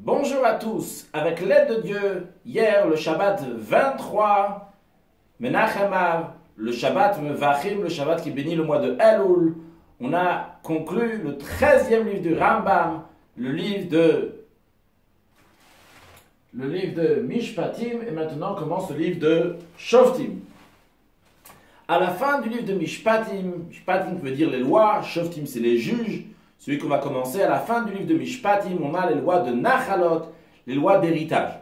Bonjour à tous, avec l'aide de Dieu, hier le Shabbat 23, Menachem Av, le Shabbat Mevachim, le Shabbat qui bénit le mois de Elul, on a conclu le 13e livre du Rambam, le livre de Mishpatim, et maintenant commence le livre de Shoftim. À la fin du livre de Mishpatim, Mishpatim veut dire les lois, Shoftim c'est les juges. Celui qu'on va commencer, à la fin du livre de Mishpatim, on a les lois de Nachalot, les lois d'héritage.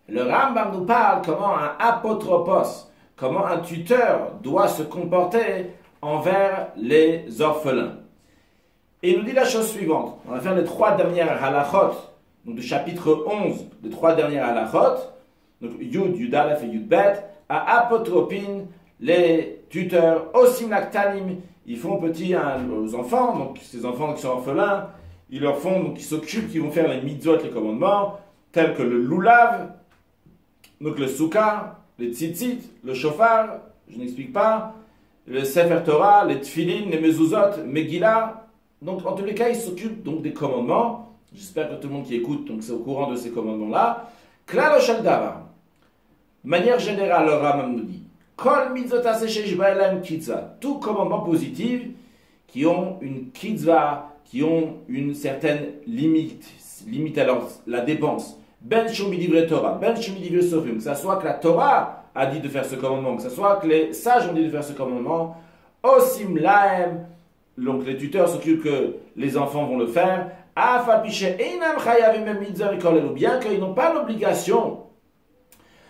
Le Rambam nous parle comment un apotropos, comment un tuteur doit se comporter envers les orphelins. Et il nous dit la chose suivante. On va faire les trois dernières halachot, donc du chapitre 11, les trois dernières halachot, donc Yud, Yud Aleph et Yud Bet, à apotropin, les tuteurs, osim laktanim, ils font petit aux enfants, donc ces enfants qui sont orphelins, ils leur font, donc ils s'occupent, ils vont faire les mitzvot, les commandements, tels que le lulav, donc le soukha, les tzitzit, le shofar, je n'explique pas, le sefer Torah, les tfilin, les mezuzot, Megillah. Donc en tous les cas, ils s'occupent donc des commandements. J'espère que tout le monde qui écoute, donc c'est au courant de ces commandements-là. Klal oshel davar. De manière générale, le Rambam nous dit, tout commandement positif qui ont une kitzva, qui ont une certaine limite alors la dépense. Ben shumi divrei Torah, ben shumi divrei sofrim, que ce soit que la Torah a dit de faire ce commandement, que ce soit que les sages ont dit de faire ce commandement, osim laem, donc les tuteurs s'occupent que les enfants vont le faire, bien qu'ils n'ont pas l'obligation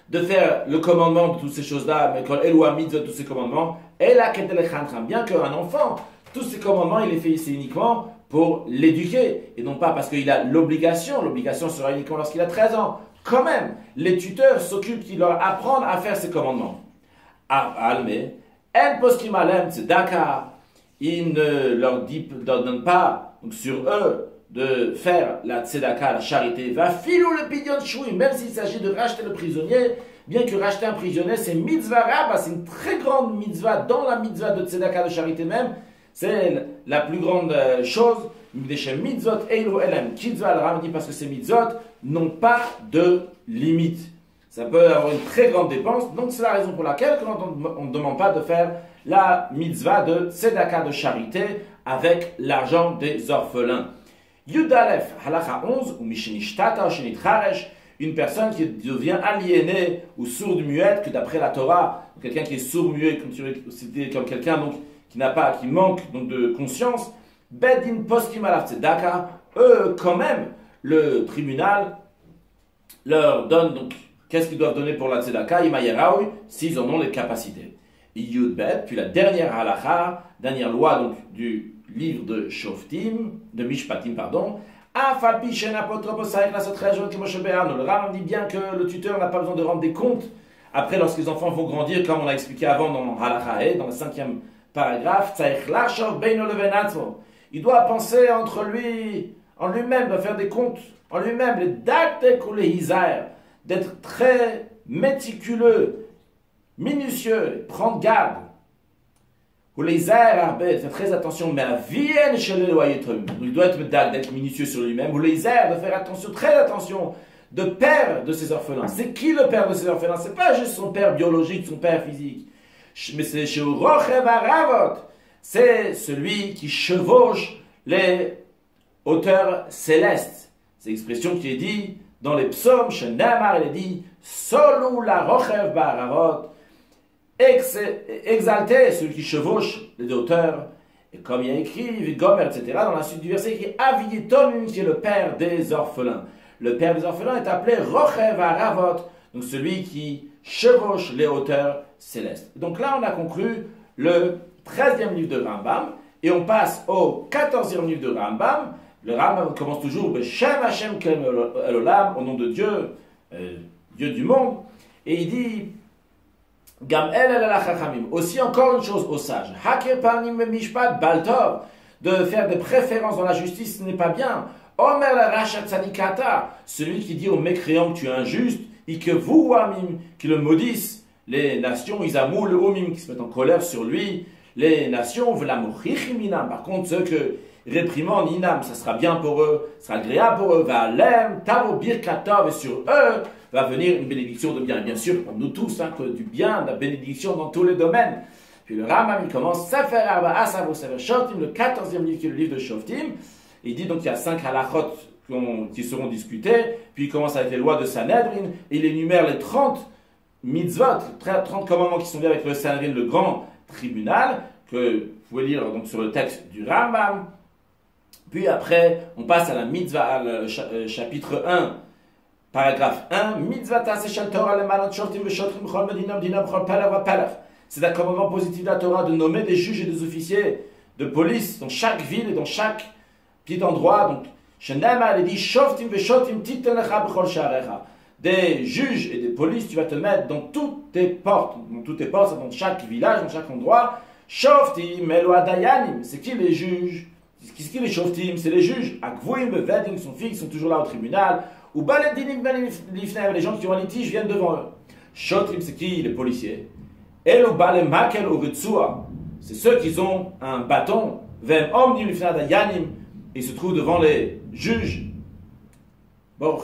de faire le commandement de toutes ces choses-là, mais quand Eloua mitzvot, tous ces commandements, bien qu'un enfant, tous ces commandements, il les fait ici uniquement pour l'éduquer, et non pas parce qu'il a l'obligation sera uniquement lorsqu'il a 13 ans. Quand même, les tuteurs s'occupent qu'ils leur apprennent à faire ces commandements. Alme, El poskim alem tzedaka, il ne leur donne pas donc sur eux de faire la tzedaka, la charité, va filou le pidyon choui, même s'il s'agit de racheter le prisonnier, bien que racheter un prisonnier, c'est mitzvah rabba, c'est une très grande mitzvah, dans la mitzvah de tzedaka, de charité même, c'est la plus grande chose, mitzvot eilu elem, kitzvah, le Rambam dit parce que ces mitzvot n'ont pas de limite. Ça peut avoir une très grande dépense, donc c'est la raison pour laquelle on ne demande pas de faire la mitzvah de tzedaka, de charité, avec l'argent des orphelins. Yud Aleph, halacha 11, ou mishinishtata, ou shenitcharesh, une personne qui devient aliénée ou sourde muette, que d'après la Torah, quelqu'un qui est sourd muet, comme quelqu'un donc qui manque donc de conscience, bedin poskim alav tzedaka, eux quand même, le tribunal leur donne donc qu'est-ce qu'ils doivent donner pour la tzedaka, imayeraoui, s'ils en ont les capacités. Yud Bet, puis la dernière halacha, dernière loi donc du livre de Shoftim, de Mishpatim, pardon. Le Rambam dit bien que le tuteur n'a pas besoin de rendre des comptes. Après, lorsque les enfants vont grandir, comme on a expliqué avant dans Halacha, dans le 5e paragraphe, il doit penser entre lui, en lui-même, doit faire des comptes en lui-même, les datek ou les hizair, d'être très méticuleux, minutieux, prendre garde. Ou les airs, faire très attention, mais à vienne chez le il doit d'être minutieux sur lui-même. Ou les airs, de faire attention, très attention, de père de ses orphelins. C'est qui le père de ses orphelins? C'est pas juste son père biologique, son père physique. Mais c'est chez Rochev Aravot. C'est celui qui chevauche les hauteurs célestes. C'est l'expression qui est dit dans les psaumes, chez Namar, il est dit Solou la Rochev Aravot. Exalté, celui qui chevauche les hauteurs, et comme il y a écrit, Vigomer, etc., dans la suite du verset, qui est Aviyeton, qui est le père des orphelins. Le père des orphelins est appelé Rochev Aravot, donc celui qui chevauche les hauteurs célestes. Donc là, on a conclu le 13e livre de Rambam, et on passe au 14e livre de Rambam. Le Rambam commence toujours Beshem Hashem Kem Elolam, au nom de Dieu, Dieu du monde, et il dit aussi encore une chose aux sages, de faire des préférences dans la justice, ce n'est pas bien. Celui qui dit aux mécréants que tu es injuste, et que vous, qui le maudissent, les nations, ils amou le homim, qui se mettent en colère sur lui, les nations, par contre ceux réprimande, Inam, ça sera bien pour eux, ça sera agréable pour eux, va Alem, Tavo Birkatov, et sur eux va venir une bénédiction de bien. Et bien sûr, pour nous tous, que du bien, de la bénédiction dans tous les domaines. Puis le Rambam, il commence Sefer Arba Asavo Sefer Shoftim, le 14e livre qui est le livre de Shoftim. Il dit donc qu'il y a 5 halachot qui seront discutés, puis il commence avec les lois de Sanhedrin, et il énumère les 30 mitzvot, 30 commandements qui sont liés avec le Sanhedrin, le grand tribunal, que vous pouvez lire donc sur le texte du Rambam. Puis après, on passe à la mitzvah, chapitre 1, paragraphe 1, mitzvah taseh Torah le manot shoftim v'shotrim b'chol medina medina b'chol pelach v'pelach. C'est un commandement positif de la Torah de nommer des juges et des officiers de police dans chaque ville et dans chaque petit endroit. Donc, Shenema, il dit shoftim v'shottim titen lecha b'chol sharecha. Des juges et des polices, tu vas te mettre dans toutes tes portes. Dans toutes tes portes, dans chaque village, dans chaque endroit. Shoftim, elo adayanim. C'est qui les juges? C'est qui les shoftim? C'est les juges. Akvuim, bevedim, sont fixes, sont toujours là au tribunal. Ou baledinim, les gens qui ont un litige viennent devant eux. Shoftim, c'est qui? Les policiers. Elo balem makel ou retsua. C'est ceux qui ont un bâton. Vem omnim lifnei adayanim. Ils se trouvent devant les juges. Donc, il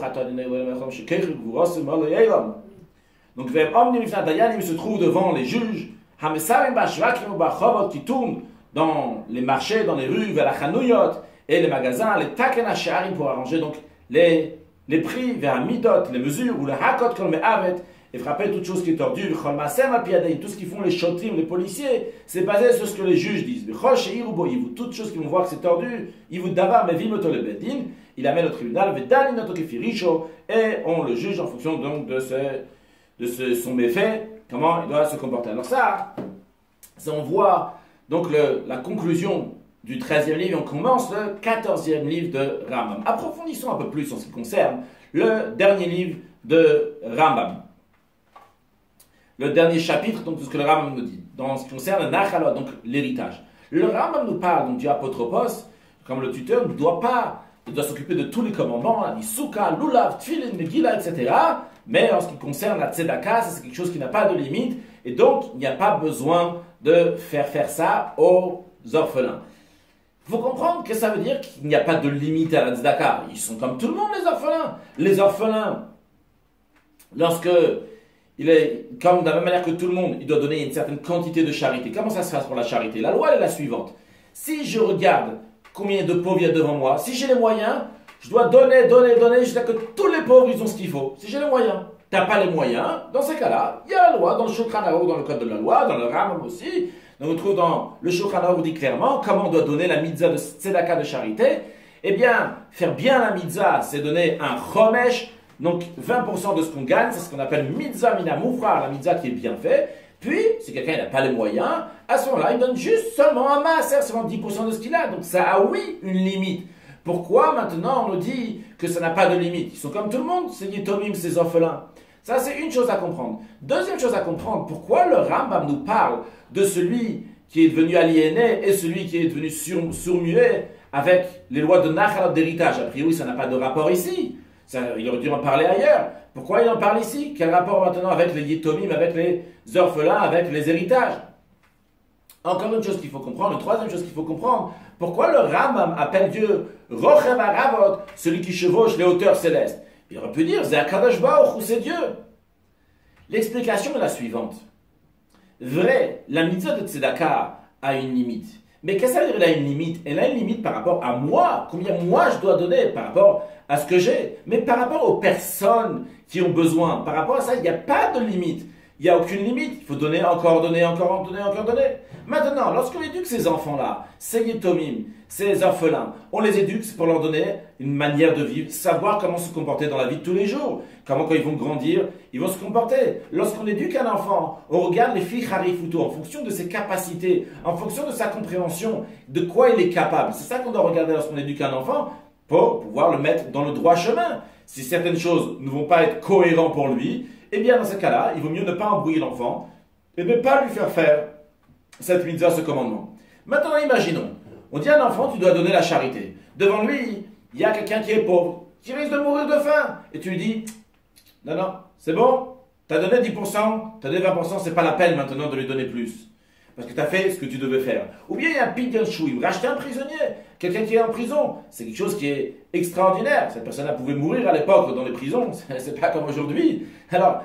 se trouve devant les juges qui tournent dans les marchés, dans les rues, vers la chanuyot et les magasins, les taken hasharim pour arranger donc les prix, vers midot, les mesures, ou le hakot kol me'avet, et frapper toute chose qui est tordue, tout ce qu'ils font les shotrim, les policiers, c'est basé sur ce que les juges disent. Toute chose qui vont voir que c'est tordu, ils vous davar mevimoto le bedin, il amène au tribunal, et on le juge en fonction donc de son méfait, comment il doit se comporter. Alors ça on voit donc la conclusion du 13e livre, et on commence le 14e livre de Rambam. Approfondissons un peu plus en ce qui concerne le dernier livre de Rambam. Le dernier chapitre donc, de ce que le Rambam nous dit, dans ce qui concerne le Nachalot, donc l'héritage. Le Rambam nous parle donc, du apotropos, comme le tuteur, ne doit s'occuper de tous les commandements, la Souka, Lulav, Tfilin, Megillah, etc. Mais en ce qui concerne la Tzedaka, c'est quelque chose qui n'a pas de limite, et donc il n'y a pas besoin de faire ça aux orphelins. Il faut comprendre que ça veut dire qu'il n'y a pas de limite à la Tzedaka. Ils sont comme tout le monde, les orphelins. Les orphelins, lorsque comme de la même manière que tout le monde, il doit donner une certaine quantité de charité. Comment ça se passe pour la charité? La loi est la suivante. Si je regarde combien de pauvres il y a devant moi, si j'ai les moyens, je dois donner jusqu'à que tous les pauvres ils ont ce qu'il faut. Si j'ai les moyens, tu n'as pas les moyens, dans ces cas-là, il y a la loi, dans le Shulchan Aruch, dans le code de la loi, dans le Rambam aussi. Donc on trouve dans le Shulchan Aruch dit clairement comment on doit donner la mitzvah de tzedaka de charité. Eh bien, faire bien la mitzvah, c'est donner un chomesh. Donc 20% de ce qu'on gagne, c'est ce qu'on appelle mitzvah mina moufrar, la mitzvah qui est bien faite. Puis, si quelqu'un n'a pas les moyens, à ce moment-là, il donne juste seulement un maaser, seulement 10% de ce qu'il a. Donc ça a oui une limite. Pourquoi maintenant on nous dit que ça n'a pas de limite? Ils sont comme tout le monde, ces yitomim, ces orphelins. Ça c'est une chose à comprendre. Deuxième chose à comprendre, pourquoi le Rambam nous parle de celui qui est devenu aliéné et celui qui est devenu sourd-muet avec les lois de Nachalot d'héritage? A priori, ça n'a pas de rapport ici. Il aurait dû en parler ailleurs. Pourquoi il en parle ici? Quel rapport maintenant avec les yitomim, avec les orphelins, avec les héritages? Encore une chose qu'il faut comprendre, une troisième chose qu'il faut comprendre, pourquoi le Rambam appelle Dieu Rochev Haravot, celui qui chevauche les hauteurs célestes? Il aurait pu dire Zeh HaKadosh Baruch Hu, c'est Dieu. L'explication est la suivante. Vrai, la mitzvah de Tzedaka a une limite. Mais qu'est-ce que ça veut dire elle a une limite? Elle a une limite par rapport à moi. Combien moi je dois donner par rapport à ce que j'ai. Mais par rapport aux personnes qui ont besoin, par rapport à ça, il n'y a pas de limite. Il n'y a aucune limite. Il faut donner, encore donner, encore donner, encore donner. Maintenant, lorsqu'on éduque ces enfants-là, ces yitomim, ces orphelins, on les éduque pour leur donner une manière de vivre, savoir comment se comporter dans la vie de tous les jours. Comment quand ils vont grandir, ils vont se comporter. Lorsqu'on éduque un enfant, on regarde les filles harifuto en fonction de ses capacités, en fonction de sa compréhension, de quoi il est capable. C'est ça qu'on doit regarder lorsqu'on éduque un enfant pour pouvoir le mettre dans le droit chemin. Si certaines choses ne vont pas être cohérentes pour lui, eh bien dans ce cas-là, il vaut mieux ne pas embrouiller l'enfant et ne pas lui faire faire cette mitzvah, ce commandement. Maintenant, imaginons, on dit à un enfant, tu dois donner la charité. Devant lui, il y a quelqu'un qui est pauvre, qui risque de mourir de faim. Et tu lui dis, non, c'est bon, tu as donné 10%, tu as donné 20%, c'est pas la peine maintenant de lui donner plus. parce que tu as fait ce que tu devais faire. Ou bien il y a un pidyon shouim, racheter un prisonnier, quelqu'un qui est en prison. C'est quelque chose qui est extraordinaire. Cette personne-là pouvait mourir à l'époque dans les prisons, c'est pas comme aujourd'hui. Alors,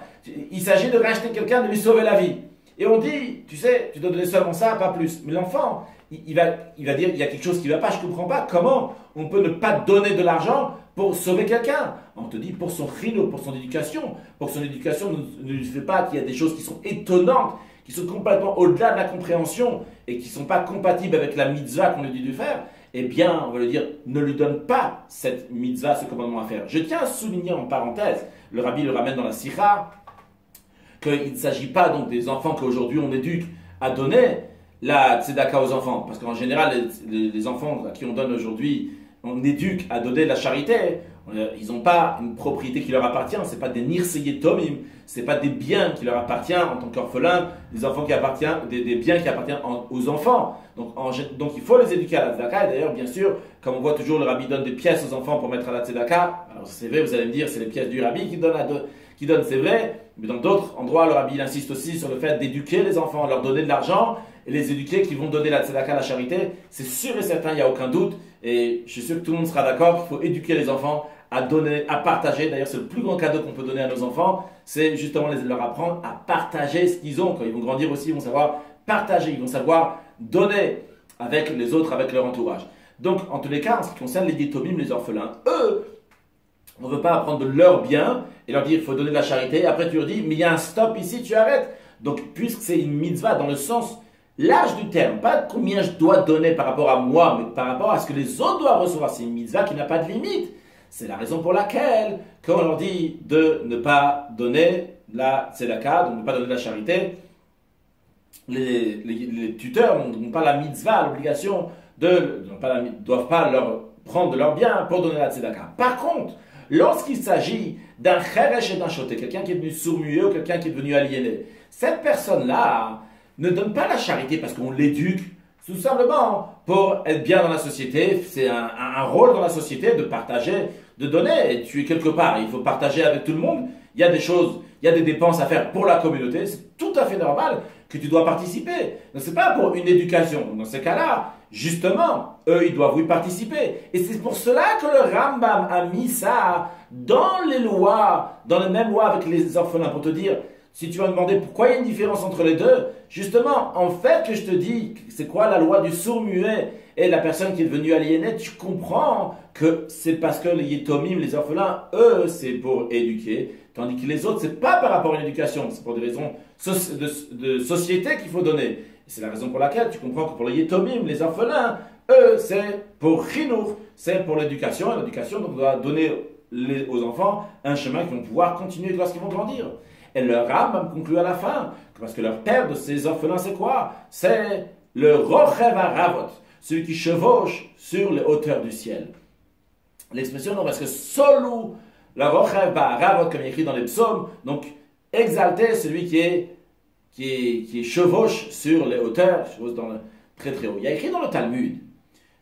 il s'agit de racheter quelqu'un, de lui sauver la vie. Et on dit, tu sais, tu dois donner seulement ça, pas plus. Mais l'enfant, il va dire, il y a quelque chose qui ne va pas, je ne comprends pas. Comment on peut ne pas donner de l'argent pour sauver quelqu'un? On te dit pour son chino, pour son éducation. Pour que son éducation ne lui fait pas qu'il y a des choses qui sont étonnantes, qui sont complètement au-delà de la compréhension et qui ne sont pas compatibles avec la mitzvah qu'on lui dit de faire. Eh bien, on va lui dire, ne lui donne pas cette mitzvah, ce commandement à faire. Je tiens à souligner en parenthèse, le rabbi le ramène dans la sikha, qu'il ne s'agit pas donc des enfants qu'aujourd'hui on éduque à donner la tzedaka aux enfants. Parce qu'en général, les enfants à qui on donne aujourd'hui, on éduque à donner la charité, ils n'ont pas une propriété qui leur appartient, ce n'est pas des nirseye tomim, ce n'est pas des biens qui leur appartiennent en tant qu'orphelins, des enfants qui appartiennent, des biens qui appartiennent aux enfants. Donc il faut les éduquer à la tzedaka. Et d'ailleurs, bien sûr, comme on voit toujours, le rabbi donne des pièces aux enfants pour mettre à la tzedaka. Alors c'est vrai, vous allez me dire, c'est les pièces du rabbi qui donne, c'est vrai. Mais dans d'autres endroits, le rabbi insiste aussi sur le fait d'éduquer les enfants, leur donner de l'argent et les éduquer qui vont donner la tzedaka, la charité. C'est sûr et certain, il n'y a aucun doute. Et je suis sûr que tout le monde sera d'accord qu'il faut éduquer les enfants à donner, à partager. D'ailleurs, c'est le plus grand cadeau qu'on peut donner à nos enfants, c'est justement leur apprendre à partager ce qu'ils ont. Quand ils vont grandir aussi, ils vont savoir partager, ils vont savoir donner avec les autres, avec leur entourage. Donc, en tous les cas, en ce qui concerne les ditomim, les orphelins, eux, on ne veut pas apprendre de leurs biens et leur dire il faut donner de la charité. Et après, tu leur dis, mais il y a un stop ici, tu arrêtes. Donc, puisque c'est une mitzvah dans le sens large du terme, pas combien je dois donner par rapport à moi, mais par rapport à ce que les autres doivent recevoir. C'est une mitzvah qui n'a pas de limite. C'est la raison pour laquelle, quand on leur dit de ne pas donner la tzedaka, de ne pas donner la charité, les tuteurs n'ont pas la mitzvah, l'obligation ne doivent pas leur prendre de leurs biens pour donner la tzedaka. Par contre, lorsqu'il s'agit d'un cheresh et d'un choté, quelqu'un qui est devenu sourd-muet ou quelqu'un qui est devenu aliéné, cette personne-là ne donne pas la charité parce qu'on l'éduque, tout simplement pour être bien dans la société. C'est un rôle dans la société de partager, de donner. Et tu es quelque part, il faut partager avec tout le monde. Il y a des choses, il y a des dépenses à faire pour la communauté. C'est tout à fait normal que tu dois participer. Donc c'est pas pour une éducation. Dans ces cas-là, justement, eux, ils doivent y participer. Et c'est pour cela que le Rambam a mis ça dans les lois, dans les mêmes lois avec les orphelins, pour te dire, si tu vas me demander pourquoi il y a une différence entre les deux, justement, en fait, que je te dis, c'est quoi la loi du sourd-muet et la personne qui est devenue aliénée, tu comprends que c'est parce que les yetomim, les orphelins, eux, c'est pour éduquer, tandis que les autres, c'est pas par rapport à une éducation, c'est pour des raisons de société qu'il faut donner. C'est la raison pour laquelle tu comprends que pour les yetomim, les orphelins, eux, c'est pour chinour, c'est pour l'éducation, et l'éducation, donc, on doit donner aux enfants un chemin qu'ils vont pouvoir continuer lorsqu'ils vont grandir. Et le Rambam conclut à la fin, parce que leur père de ces orphelins, c'est quoi? C'est le Rochev HaRavot, celui qui chevauche sur les hauteurs du ciel. L'expression, non, parce que Solou, le Rochev HaRavot, comme il est écrit dans les psaumes, donc exalté, celui qui chevauche sur les hauteurs, chevauche dans le très très haut. Il y a écrit dans le Talmud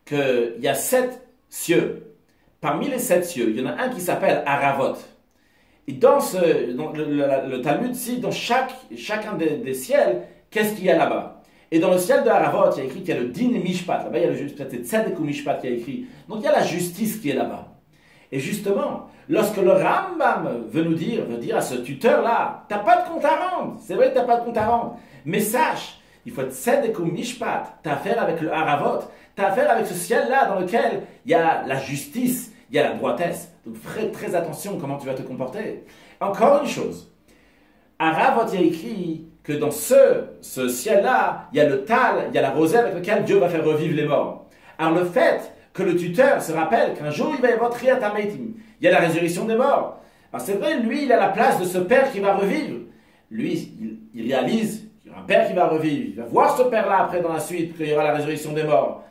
qu'il y a 7 cieux. Parmi les 7 cieux, il y en a un qui s'appelle Haravot. Et dans le Talmud, si dans chacun des ciels, qu'est-ce qu'il y a là-bas? Et dans le ciel de Haravot, il y a écrit qu'il y a le din et mishpat. Là-bas, il y a le justice, peut-être tzedek ou mishpat qui a écrit. Donc il y a la justice qui est là-bas. Et justement, lorsque le Rambam veut dire à ce tuteur-là, t'as pas de compte à rendre. C'est vrai que t'as pas de compte à rendre. Mais sache, il faut être tzedek ou mishpat. T'as affaire avec le Haravot. T'as affaire avec ce ciel-là dans lequel il y a la justice, il y a la droitesse. Donc fais très attention comment tu vas te comporter. Encore une chose, Haravot, il y a écrit que dans ce ciel-là, il y a le tal, il y a la rosée avec laquelle Dieu va faire revivre les morts. Alors le fait que le tuteur se rappelle qu'un jour il va y avoir Triat HaMeitim, il y a la résurrection des morts. Alors c'est vrai, lui, il a la place de ce père qui va revivre. Lui, il réalise qu'il y aura un père qui va revivre. Il va voir ce père-là après dans la suite, qu'il y aura la résurrection des morts.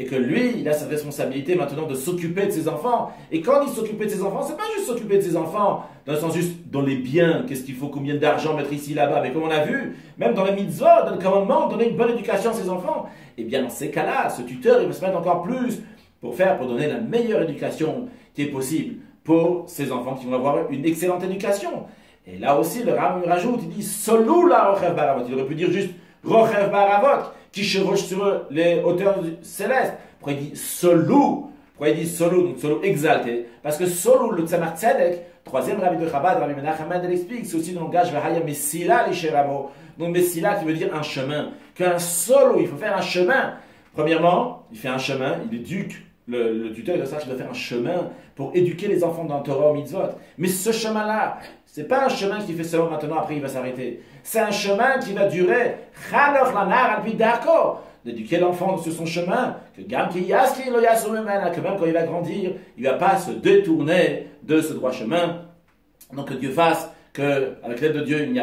Et que lui, il a sa responsabilité maintenant de s'occuper de ses enfants. Et quand il s'occupe de ses enfants, c'est pas juste s'occuper de ses enfants, dans le sens juste dans les biens, qu'est-ce qu'il faut, combien d'argent mettre ici, là-bas. Mais comme on a vu, même dans les mitzvot, dans le commandement, donner une bonne éducation à ses enfants. Et bien dans ces cas-là, ce tuteur, il va se mettre encore plus pour donner la meilleure éducation qui est possible pour ses enfants qui vont avoir une excellente éducation. Et là aussi, le Rambam rajoute, il dit, Solou la Rochev HaRavot. Il aurait pu dire juste Rochev Baravot, qui chevauche sur les hauteurs célestes. Pourquoi il dit Solou? Pourquoi il dit Solou? Donc Solou exalté. Parce que Solou, le Tzemar Tzedek, troisième rabbi de Chabad, Rabbi Menachem Mendel explique, c'est aussi le langage Vahaya Messila Lisheramo. Donc Messila qui veut dire un chemin. Qu'un Solou, il faut faire un chemin. Premièrement, il fait un chemin, il éduque. Le tuteur il doit savoir qu'il doit faire un chemin pour éduquer les enfants dans le Torah au mitzvot. Mais ce chemin-là, c'est pas un chemin qui fait seulement maintenant, après il va s'arrêter. C'est un chemin qui va durer. D'éduquer l'enfant sur son chemin, que même quand il va grandir, il ne va pas se détourner de ce droit chemin. Donc que Dieu fasse qu'avec l'aide de Dieu, il n'y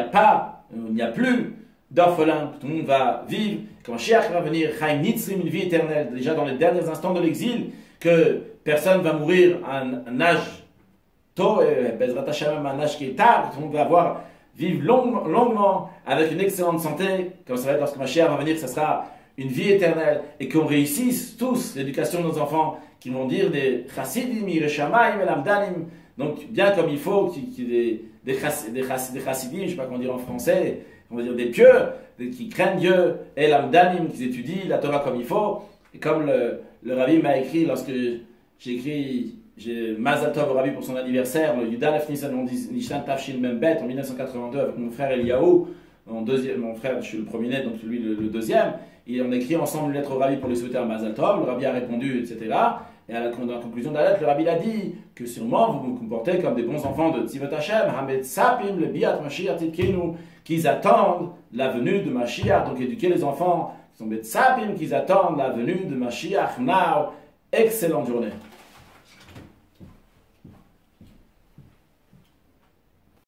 a plus d'orphelins, que tout le monde va vivre, que Mashiach va venir, Chaim Nitzrim, une vie éternelle, déjà dans les derniers instants de l'exil, que personne va mourir à un âge tôt, et Bezrat Hashem, un âge qui est tard, que tout le monde va vivre longuement, avec une excellente santé, comme ça va être lorsque Mashiach va venir, ça sera une vie éternelle, et qu'on réussisse tous l'éducation de nos enfants, qui vont dire des chassidim, ireshamaim, elamdanim, donc bien comme il faut, qu'il y ait des chassidim, je ne sais pas comment dire en français, on va dire des pieux, qui craignent Dieu, et l'amdanim, qui étudient la Torah comme il faut. Et comme le rabbi m'a écrit, lorsque j'ai Mazal Tov au rabbi pour son anniversaire, le Yudalef Nishan Tafshin Membet en 1982 avec mon frère Eliaou, mon frère, je suis le premier-né, donc lui le deuxième, et on a écrit ensemble une lettre au rabbi pour lui souhaiter un Mazal Tov, le rabbi a répondu, etc. Et dans la conclusion de la lettre, le rabbi a dit que sûrement vous vous comportez comme des bons enfants de Tzivot Hashem, Hamed Sapim, le Biat Mashiach Titkenu, qu'ils attendent la venue de Mashiach, donc éduquer les enfants, qui sont des Sapim, qu'ils attendent la venue de Mashiach. Now, excellente journée.